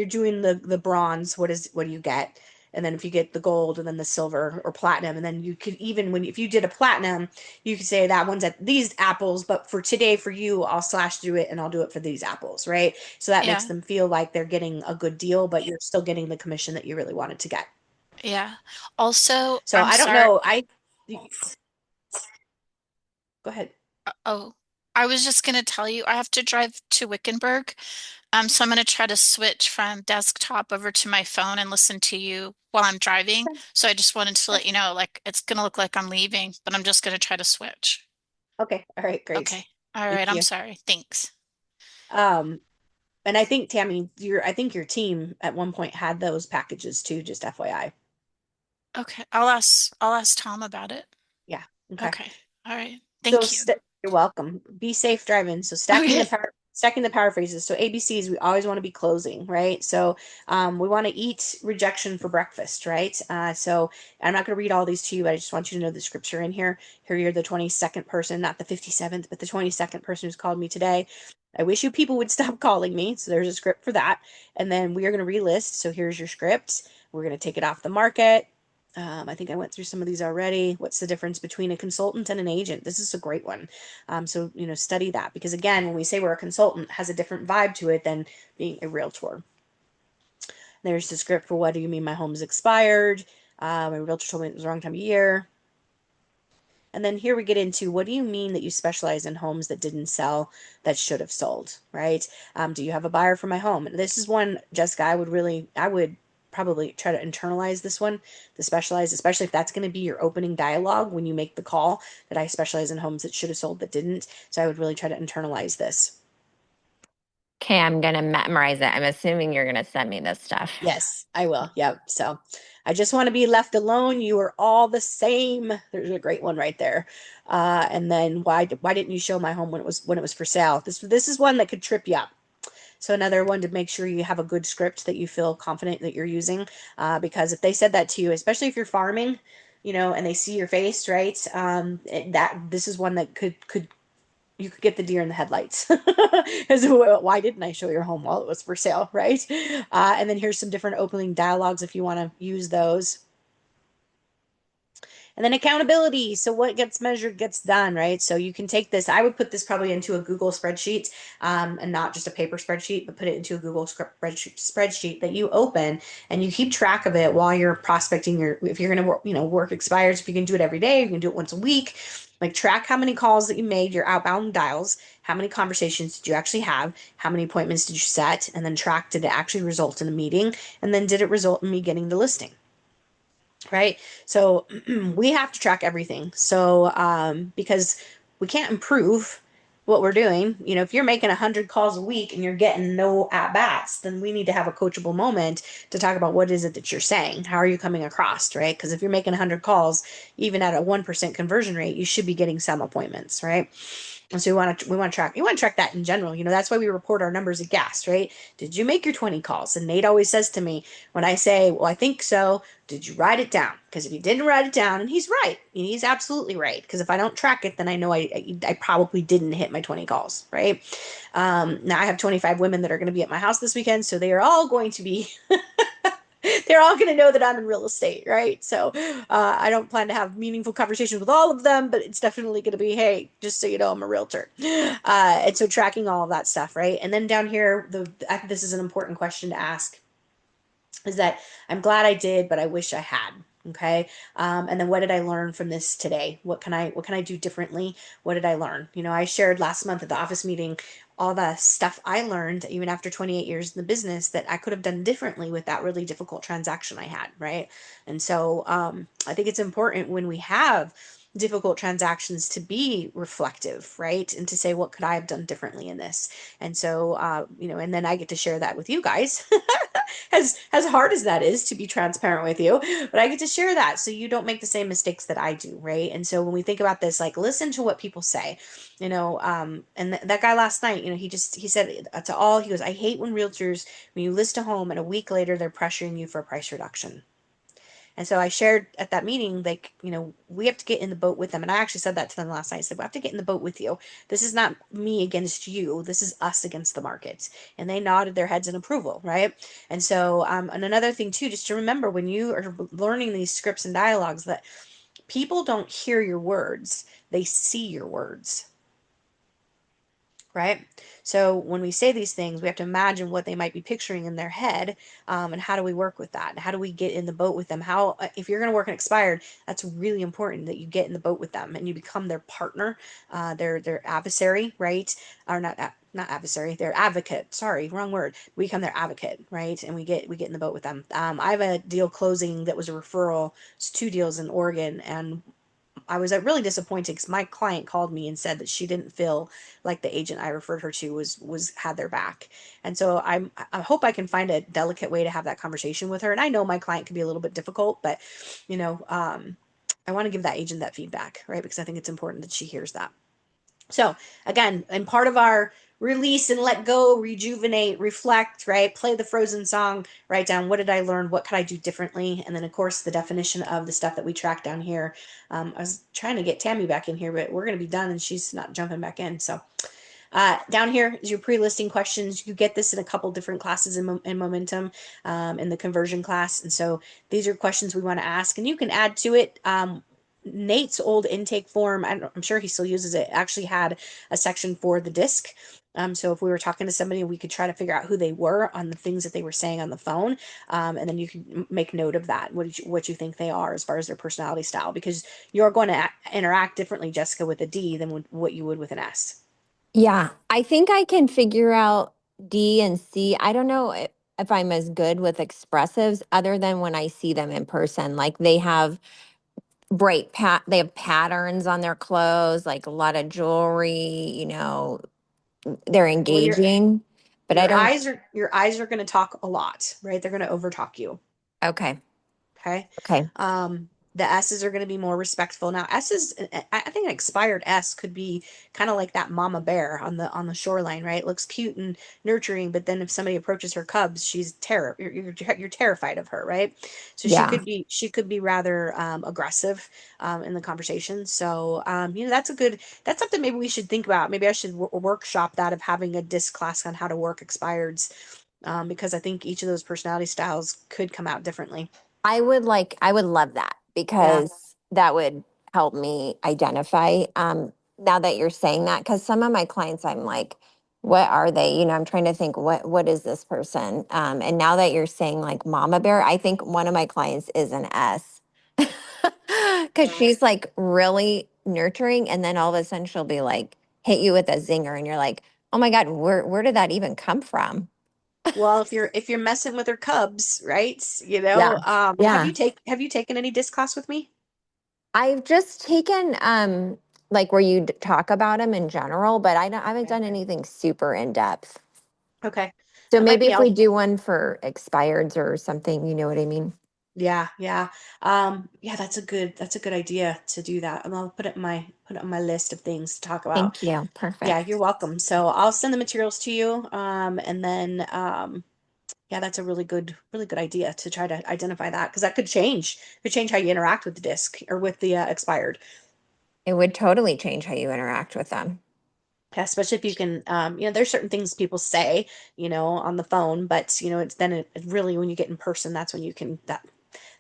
doing the bronze, what do you get? And then if you get the gold and then the silver or platinum, and then you could even when if you did a platinum, you could say that one's at these apples, but for today for you, I'll slash through it and I'll do it for these apples, right? So that makes Yeah, them feel like they're getting a good deal, but you're still getting the commission that you really wanted to get. yeah. Also, So I'm I don't sorry. know. Go ahead. Oh, I was just gonna tell you, I have to drive to Wickenburg. So I'm going to try to switch from desktop over to my phone and listen to you while I'm driving. So I just wanted to let you know, like, it's going to look like I'm leaving, but I'm just going to try to switch. Okay. All right. Great. Okay. All Thank right. I'm you. sorry. Thanks. Um, and I think Tammy, I think your team at one point had those packages too, just FYI. Okay. I'll ask Tom about it. Yeah. Okay. Okay. All right. So Thank you. st You're welcome. Be safe driving. So Okay. stacking the paraphrases. So ABCs, we always want to be closing, right? So we want to eat rejection for breakfast, right? So I'm not going to read all these to you, but I just want you to know the scripture in here. Here you're the 22nd person, not the 57th, but the 22nd person who's called me today. I wish you people would stop calling me. So there's a script for that. And then we are going to relist. So here's your script. We're going to take it off the market. I think I went through some of these already. What's the difference between a consultant and an agent? This is a great one. So, study that because again, when we say we're a consultant, it has a different vibe to it than being a realtor. There's the script for what do you mean my home's expired? My realtor told me it was the wrong time of year. And then here we get into what do you mean that you specialize in homes that didn't sell that should have sold, right? Do you have a buyer for my home? And this is one, Jessica, I would probably try to internalize this one, the specialize, especially if that's going to be your opening dialogue when you make the call that I specialize in homes that should have sold that didn't. So I would really try to internalize this. Okay, I'm gonna memorize it. I'm assuming you're gonna send me this stuff. Yes, I will. Yep. So I just want to be left alone. You are all the same. There's a great one right there. And then why didn't you show my home when it was for sale? This is one that could trip you up. So another one to make sure you have a good script that you feel confident that you're using, because if they said that to you, especially if you're farming, and they see your face, right? That this is one that could you could get the deer in the headlights. As why didn't I show your home while it was for sale, right? And then here's some different opening dialogues if you want to use those. And then accountability. So what gets measured gets done, right? So you can take this. I would put this probably into a Google spreadsheet, and not just a paper spreadsheet, but put it into a Google spreadsheet that you open and you keep track of it while you're prospecting your. If you're going to work, work expires. If you can do it every day, you can do it once a week. Like track how many calls that you made, your outbound dials, how many conversations did you actually have, how many appointments did you set, and then track did it actually result in a meeting, and then did it result in me getting the listing? Right? So we have to track everything. So because we can't improve what we're doing, if you're making 100 calls a week and you're getting no at bats, then we need to have a coachable moment to talk about what is it that you're saying? How are you coming across, right? Because if you're making 100 calls, even at a 1% conversion rate, you should be getting some appointments, right? And so we want to track that in general. That's why we report our numbers at gas, right? Did you make your 20 calls? And Nate always says to me when I say, well, I think so, did you write it down? Because if you didn't write it down, and he's right, he's absolutely right. Because if I don't track it, then I know I probably didn't hit my 20 calls, right? Now I have 25 women that are going to be at my house this weekend, so they are all going to be they're all going to know that I'm in real estate, right? So I don't plan to have meaningful conversations with all of them, but it's definitely going to be, hey, just so you know, I'm a realtor. And so tracking all of that stuff, right? And then down here, I think this is an important question to ask is that I'm glad I did, but I wish I had. Okay. And then what did I learn from this today? What can I do differently? What did I learn? I shared last month at the office meeting all the stuff I learned even after 28 years in the business that I could have done differently with that really difficult transaction I had, right? And so I think it's important when we have difficult transactions to be reflective, right? And to say, what could I have done differently in this? And so, and then I get to share that with you guys. As hard as that is to be transparent with you, but I get to share that so you don't make the same mistakes that I do, right? And so when we think about this, like listen to what people say, and that guy last night, he said to all, he goes, I hate when realtors, when you list a home and a week later they're pressuring you for a price reduction. And so I shared at that meeting, like, we have to get in the boat with them. And I actually said that to them last night. I said, we have to get in the boat with you. This is not me against you. This is us against the market. And they nodded their heads in approval, right? And so, and another thing too, just to remember when you are learning these scripts and dialogues, that people don't hear your words, they see your words, right? So when we say these things, we have to imagine what they might be picturing in their head, and how do we work with that? How do we get in the boat with them? How, if you're going to work an expired, that's really important that you get in the boat with them and you become their partner, their adversary, right? Or not adversary, their advocate. Sorry, wrong word. We become their advocate, right? And we get in the boat with them. I have a deal closing that was a referral. It's two deals in Oregon, and I was really disappointed because my client called me and said that she didn't feel like the agent I referred her to was had their back. And so I hope I can find a delicate way to have that conversation with her. And I know my client can be a little bit difficult, but you know, um, I want to give that agent that feedback, right? Because I think it's important that she hears that. So again, and part of our release and let go, rejuvenate, reflect, right? Play the Frozen song, write down what did I learn, what could I do differently, and then of course the definition of the stuff that we track down here. I was trying to get Tammy back in here, but we're going to be done, and she's not jumping back in. So down here is your pre-listing questions. You get this in a couple different classes in Momentum, in the conversion class. And so these are questions we want to ask, and you can add to it. Nate's old intake form, I'm sure he still uses it, actually had a section for the disc. So if we were talking to somebody, we could try to figure out who they were on the things that they were saying on the phone. And then you can make note of that, what you think they are as far as their personality style, because you're going to interact differently, Jessica, with a D than what you would with an S. Yeah, I think I can figure out D and C. I don't know if I'm as good with expressives other than when I see them in person. Like they have they have patterns on their clothes, like a lot of jewelry, they're Well, engaging, but I your don't. eyes are going to talk a lot, right? They're going to overtalk you. Okay. Okay. Okay. The S's are going to be more respectful. Now, S's, I think an expired S could be kind of like that mama bear on the shoreline, right? Looks cute and nurturing, but then if somebody approaches her cubs, she's you're terrified of her, right? So Yeah. she could be rather aggressive in the conversation. So that's something maybe we should think about. Maybe I should workshop that, of having a disc class on how to work expireds, because I think each of those personality styles could come out differently. I would love that Yeah. because that would help me identify now that you're saying that, because some of my clients I'm like, what are they? I'm trying to think what is this person? And now that you're saying like mama bear, I think one of my clients is an S. Because she's like really nurturing, and then all of a sudden she'll be like hit you with a zinger, and you're like, oh my God, where did that even come from? Well, if you're messing with her cubs, right? Yeah. Yeah. Have you taken any disc class with me? I've just taken like where you talk about them in general, but I haven't Okay. done anything super in depth. Okay. So That might maybe be if we all. do one for expireds or something, you know what I mean? Yeah, yeah. Yeah, that's a good idea to do that. And I'll put it on my list of things to talk about. Thank you. Yeah, you're Perfect. welcome. So I'll send the materials to you. And then yeah, that's a really good idea to try to identify that, because that could change how you interact with the disc or with the expired. It would totally change how you interact with them. Yeah, especially if you can, there's certain things people say, on the phone, but it's then really when you get in person, that's when you can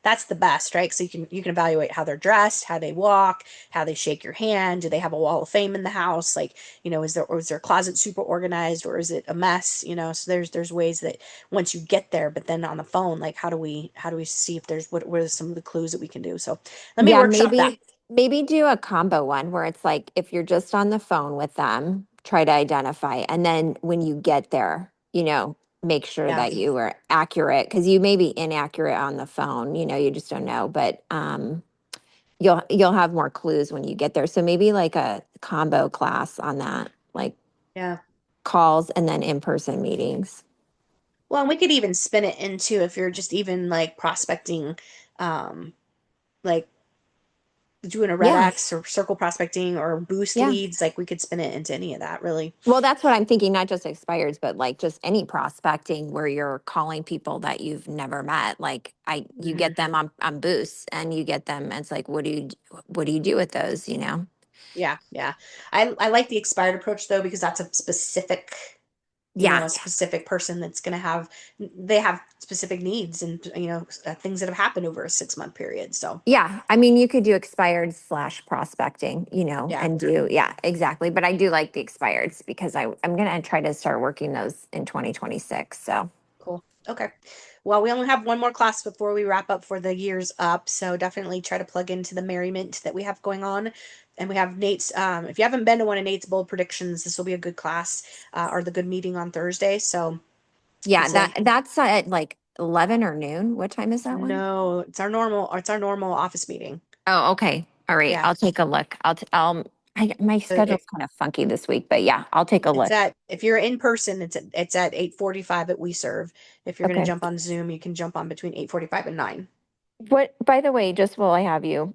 that's the best, right? So you can evaluate how they're dressed, how they walk, how they shake your hand. Do they have a wall of fame in the house? Like, is their closet super organized or is it a mess? So there's ways that once you get there, but then on the phone, like how do we see if there's what are some of the clues that we can do? So let me Yeah, workshop that. maybe do a combo one where it's like if you're just on the phone with them, try to identify. And then when you get there, make sure Yeah. that you are accurate because you may be inaccurate on the phone, you just don't know. But you'll have more clues when you get there. So maybe like a combo class on that, like Yeah. calls and then in-person meetings. Well, and we could even spin it into if you're just even like prospecting, like doing a red Yeah. X or circle prospecting or boost Yeah. leads, like we could spin it into any of that, really. Well, that's what I'm thinking, not just expireds, but like just any prospecting where you're calling people that you've never met. Like you Hmm. get them on boosts and you get them. And it's like, what do you do with those, Yeah, yeah. I like the expired approach though because that's a specific, Yeah. a specific person that's going to have they have specific needs and things that have happened over a 6 month period. So Yeah. I mean, you could do expired slash prospecting, yeah, and yeah, exactly. But I do like the expireds because I'm going to try to start working those in 2026. So cool. Okay. Well, we only have one more class before we wrap up for the year's up, so definitely try to plug into the merriment that we have going on. And we have Nate's. If you haven't been to one of Nate's bold predictions, this will be a good class or the good meeting on Thursday. So yeah, it's a that's at like 11 or noon. What time is that one? no, it's our normal office meeting. Oh, okay. All right. Yeah. I'll take a look. My So schedule's kind of funky this week, but yeah, I'll take a it's look. at if you're in person, it's at 8:45 at We Serve. If you're going to Okay. jump on Zoom, you can jump on between 8:45 and 9. By the way, just while I have you,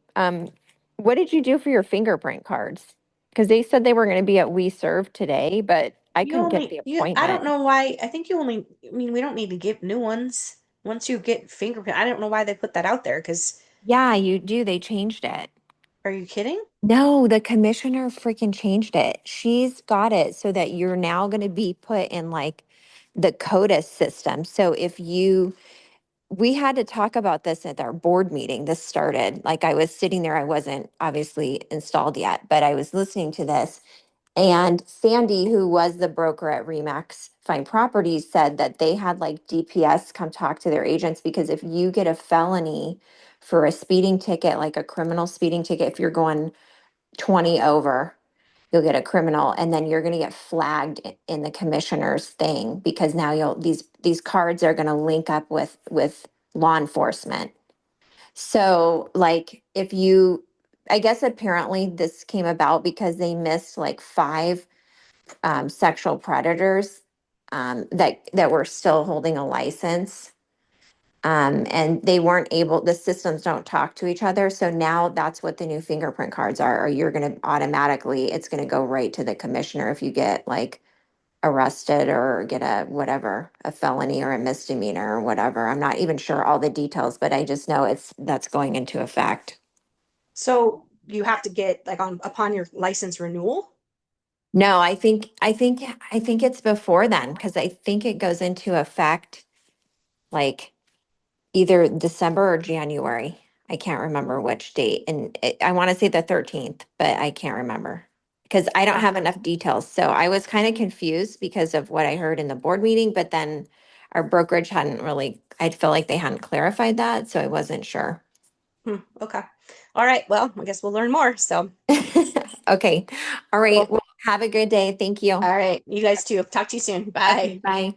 what did you do for your fingerprint cards? Because they said they were going to be at We Serve today, but I couldn't get the I don't appointment. know why. I think I mean, we don't need to get new ones. Once you get fingerprint, I don't know why they put that out there because Yeah, you do. They changed it. are you kidding? No, the commissioner freaking changed it. She's got it so that you're now going to be put in like the CODIS system. So we had to talk about this at our board meeting. This started like I was sitting there. I wasn't obviously installed yet, but I was listening to this. And Sandy, who was the broker at Remax Fine Properties, said that they had like DPS come talk to their agents because if you get a felony for a speeding ticket, like a criminal speeding ticket, if you're going 20 over, you'll get a criminal and then you're going to get flagged in the commissioner's thing because now these cards are going to link up with law enforcement. So like if you I guess apparently this came about because they missed like five sexual predators that were still holding a license. And they weren't able, the systems don't talk to each other. So now that's what the new fingerprint cards are. Or you're going to automatically, it's going to go right to the commissioner if you get like arrested or get a whatever, a felony or a misdemeanor or whatever. I'm not even sure all the details, but I just know that's going into effect. So you have to get like on upon your license renewal. No, I think it's before then because I think it goes into effect like either December or January. I can't remember which date. And I want to say the 13th, but I can't remember because I don't Okay. have enough details. So I was kind of confused because of what I heard in the board meeting, but then our brokerage hadn't really, I feel like they hadn't clarified that. So I wasn't sure. Okay. All right. Well, I guess we'll learn more. So Okay. All right. cool. Well, have a good day. Thank you. All right. You guys too. Talk to you soon. Okay. Bye. Bye.